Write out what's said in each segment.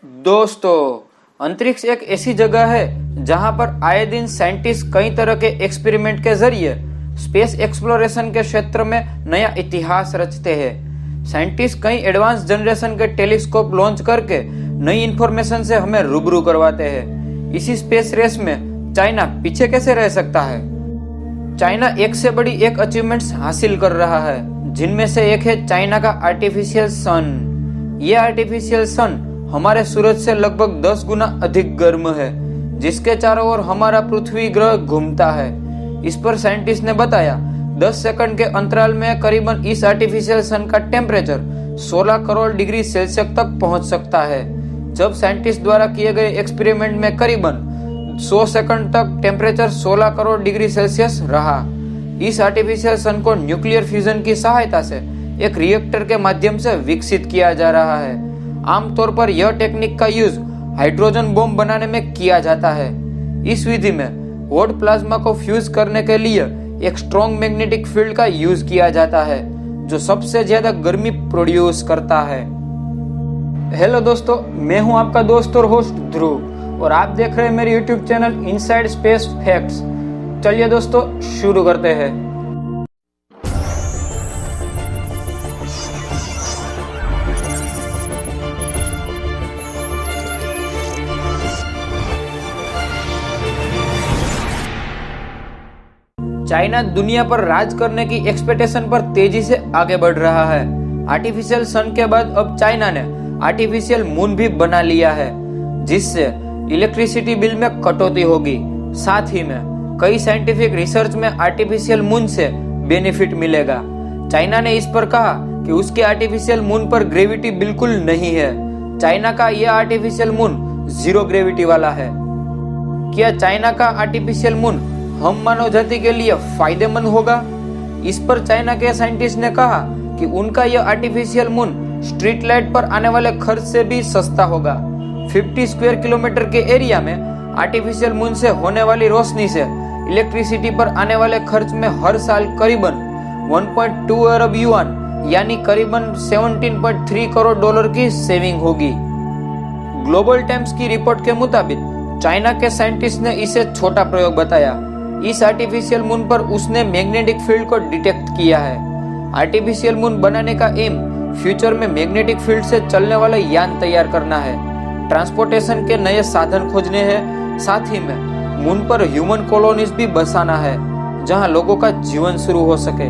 दोस्तों, अंतरिक्ष एक ऐसी जगह है जहां पर आए दिन साइंटिस्ट कई तरह के एक्सपेरिमेंट के जरिए स्पेस एक्सप्लोरेशन के क्षेत्र में नया इतिहास रचते हैं। साइंटिस्ट कई एडवांस जनरेशन के टेलीस्कोप लॉन्च करके नई इंफॉर्मेशन से हमें रूबरू करवाते हैं। इसी स्पेस रेस में चाइना पीछे कैसे रह सकता है? चाइना एक से बड़ी एक अचीवमेंट्स हासिल कर रहा है, जिनमें से एक है चाइना का आर्टिफिशियल सन। ये आर्टिफिशियल सन हमारे सूरज से लगभग 10 गुना अधिक गर्म है, जिसके चारों ओर हमारा पृथ्वी ग्रह घूमता है। इस पर साइंटिस्ट ने बताया 10 सेकंड के अंतराल में करीबन इस आर्टिफिशियल सन का टेम्परेचर 16 करोड़ डिग्री सेल्सियस तक पहुंच सकता है। जब साइंटिस्ट द्वारा किए गए एक्सपेरिमेंट में करीबन 100 सेकंड तक टेम्परेचर 16 करोड़ डिग्री सेल्सियस रहा। इस आर्टिफिशियल सन को न्यूक्लियर फ्यूजन की सहायता से एक रिएक्टर के माध्यम से विकसित किया जा रहा है। आमतौर पर यह टेक्निक का यूज हाइड्रोजन बम बनाने में किया जाता है। इस विधि में हॉट प्लाज्मा को फ्यूज करने के लिए एक स्ट्रॉन्ग मैग्नेटिक फील्ड का यूज किया जाता है, जो सबसे ज्यादा गर्मी प्रोड्यूस करता है। हेलो दोस्तों, मैं हूं आपका दोस्त और होस्ट ध्रुव और आप देख रहे हैं मेरे YouTube channel inside space facts. चलिए दोस्तों, शुरू करते हैं। चाइना दुनिया पर राज करने की एक्सपेक्टेशन पर तेजी से आगे बढ़ रहा है। आर्टिफिशियल सन के बाद अब चाइना ने आर्टिफिशियल मून भी बना लिया है, जिससे इलेक्ट्रिसिटी बिल में कटौती होगी। साथ ही में कई साइंटिफिक रिसर्च में आर्टिफिशियल मून से बेनिफिट मिलेगा। चाइना ने इस पर कहा कि उसके आर्टिफिशियल मून पर ग्रेविटी बिल्कुल नहीं है। चाइना का यह आर्टिफिशियल मून 0 ग्रेविटी वाला है। क्या चाइना का आर्टिफिशियल मून हम मानव जाति के लिए फायदेमंद होगा? इस पर चाइना के साइंटिस्ट ने कहा कि उनका यह आर्टिफिशियल मून स्ट्रीट लाइट पर आने वाले खर्च से भी सस्ता होगा। 50 स्क्वायर किलोमीटर के एरिया में आर्टिफिशियल मून से होने वाली रोशनी से इलेक्ट्रिसिटी पर आने वाले खर्च में हर साल करीबन 1.2 अरब युआन यानी करीबन 17.3 करोड़ डॉलर की सेविंग होगी। ग्लोबल टाइम्स की रिपोर्ट के मुताबिक चाइना के साइंटिस्ट ने इसे छोटा प्रयोग बताया। इस आर्टिफिशियल मून पर उसने मैग्नेटिक फील्ड को डिटेक्ट किया है। आर्टिफिशियल मून बनाने का एम फ्यूचर में मैग्नेटिक फील्ड से चलने वाला यान तैयार करना है, ट्रांसपोर्टेशन के नए साधन खोजने हैं। साथ ही में मून पर ह्यूमन कॉलोनीज भी बसाना है, जहां लोगों का जीवन शुरू हो सके।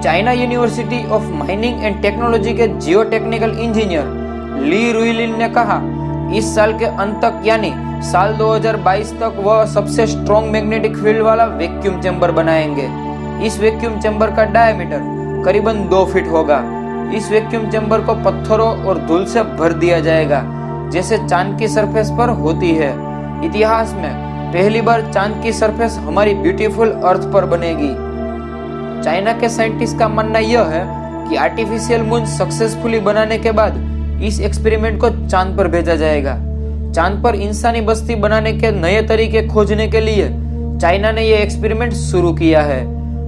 China university of mining and technology के जियो टेक्निकल इंजीनियर ली रुइलिन ने कहा, इस साल के अंत तक यानी साल 2022 तक वह सबसे स्ट्रॉन्ग मैग्नेटिक फील्ड वाला वैक्यूम चैम्बर बनाएंगे। इस वैक्यूम चैम्बर का डायमीटर करीबन 2 फीट होगा। इस वैक्यूम चैम्बर को पत्थरों और धूल से भर दिया जाएगा, जैसे चांद की सरफेस पर होती है। इतिहास में पहली बार चांद की सरफेस हमारी ब्यूटीफुल अर्थ पर बनेगी। चाइना के साइंटिस्ट का मानना यह है कि आर्टिफिशियल मून सक्सेसफुली बनाने के बाद इस एक्सपेरिमेंट को चांद पर भेजा जाएगा। चांद पर इंसानी बस्ती बनाने के नए तरीके खोजने के लिए चाइना ने यह एक्सपेरिमेंट शुरू किया है।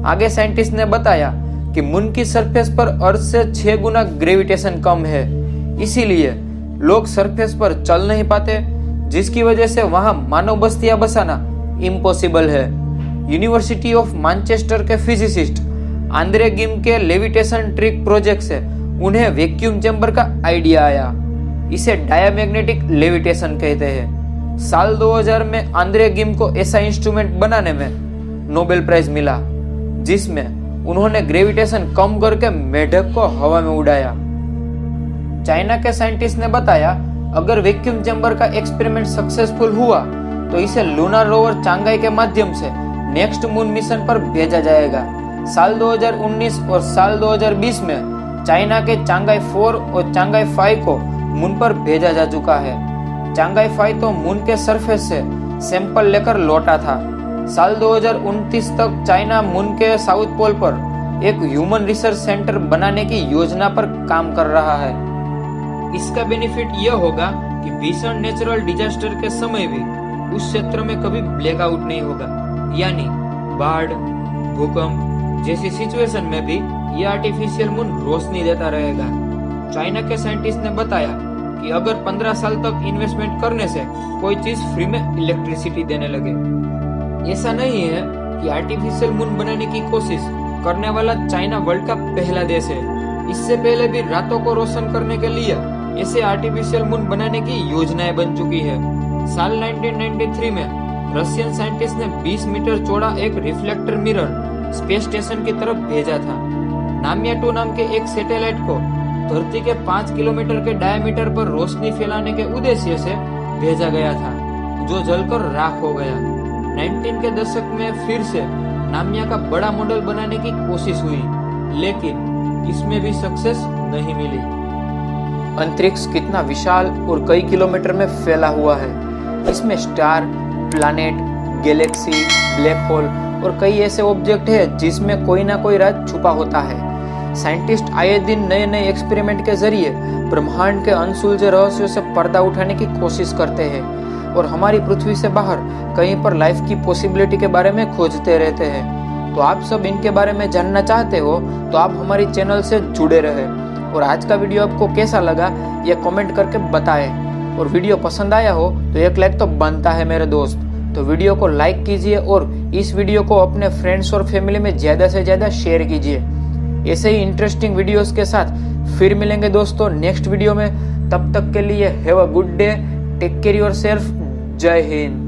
आगे साइंटिस्ट ने बताया कि मून की सरफेस पर अर्थ से 6 गुना ग्रेविटेशन कम है, इसीलिए लोग सरफेस पर चल नहीं पाते, जिसकी वजह से वहां मानव बस्तियां बसाना इम्पॉसिबल है। यूनिवर्सिटी ऑफ मैनचेस्टर के फिजिसिस्ट आंद्रे गिम के लेविटेशन ट्रिक प्रोजेक्ट से उन्हें वैक्यूम चैम्बर का आइडिया आया। इसे डायमैग्नेटिक लेविटेशन कहते हैं। साल 2000 में आंद्रे गिम को ऐसा इंस्ट्रूमेंट बनाने में नोबेल प्राइज मिला, जिसमें उन्होंने ग्रेविटेशन कम करके मेढक को हवा में उड़ाया। चाइना के साइंटिस्ट ने बताया, अगर वैक्यूम चैम्बर का एक्सपेरिमेंट सक्सेसफुल हुआ तो इसे लूनर रोवर चांगाई के माध्यम से नेक्स्ट मून मिशन पर भेजा जाएगा। साल 2019 और साल 2020 में चाइना के चांगाई 4 और चांगाई 5 को मून पर भेजा जा चुका है। चांगाई 5 तो मून के सरफेस से सैंपल लेकर लौटा था। साल 2029 तक चाइना मून के साउथ पोल पर एक ह्यूमन रिसर्च सेंटर बनाने की योजना पर काम कर रहा है। इसका बेनिफिट यह होगा कि भीषण नेचुरल डिजास्टर के समय भी उस क्षेत्र में कभी ब्लैकआउट नहीं होगा, यानी बाढ़, भूकंप जैसी सिचुएशन में भी यह आर्टिफिशियल मून रोशनी देता रहेगा। चाइना के साइंटिस्ट ने बताया कि अगर 15 साल तक इन्वेस्टमेंट करने से कोई चीज फ्री में इलेक्ट्रिसिटी देने लगे। ऐसा नहीं है कि आर्टिफिशियल मून बनाने की कोशिश करने वाला चाइना वर्ल्ड का पहला देश है। इससे पहले भी रातों को रोशन करने के लिए ऐसे आर्टिफिशियल मून बनाने की योजनाएं बन चुकी है। साल 1993 में रशियन साइंटिस्ट ने 20 मीटर चौड़ा एक रिफ्लेक्टर मिरर स्पेस स्टेशन की तरफ भेजा था। नामिया 2 नाम के एक सैटेलाइट को धरती के 5 किलोमीटर के डायमीटर पर रोशनी फैलाने के उद्देश्य से भेजा गया था, जो जलकर राख हो गया। 19 के दशक में फिर से नामिया का बड़ा मॉडल बनाने की कोशिश हुई, लेकिन इसमें भी सक्सेस नहीं मिली। अंतरिक्ष कितना विशाल और कई किलोमीटर में फैला हुआ है। इसमें star, planet, Galaxy, black hole और कई ऐसे ऑब्जेक्ट हैं जिसमें कोई ना कोई राज छुपा होता है। साइंटिस्ट आए दिन नए नए एक्सपेरिमेंट के जरिए ब्रह्मांड के अनसुलझे रहस्यों से पर्दा उठाने की कोशिश करते हैं और हमारी पृथ्वी से बाहर कहीं पर लाइफ की पॉसिबिलिटी के बारे में खोजते रहते हैं। तो आप सब इनके बारे में जानना चाहते हो तो आप हमारी चैनल से जुड़े रहे। और आज का वीडियो आपको कैसा लगा ये कमेंट करके बताएं। और वीडियो पसंद आया हो तो एक लाइक तो बनता है मेरे दोस्त। तो वीडियो को लाइक कीजिए और इस वीडियो को अपने फ्रेंड्स और फैमिली में ज़्यादा से ज़्यादा शेयर कीजिए। ऐसे ही इंटरेस्टिंग वीडियोस के साथ फिर मिलेंगे दोस्तों नेक्स्ट वीडियो में। तब तक के लिए have a good day, take care yourself, जय हिंद।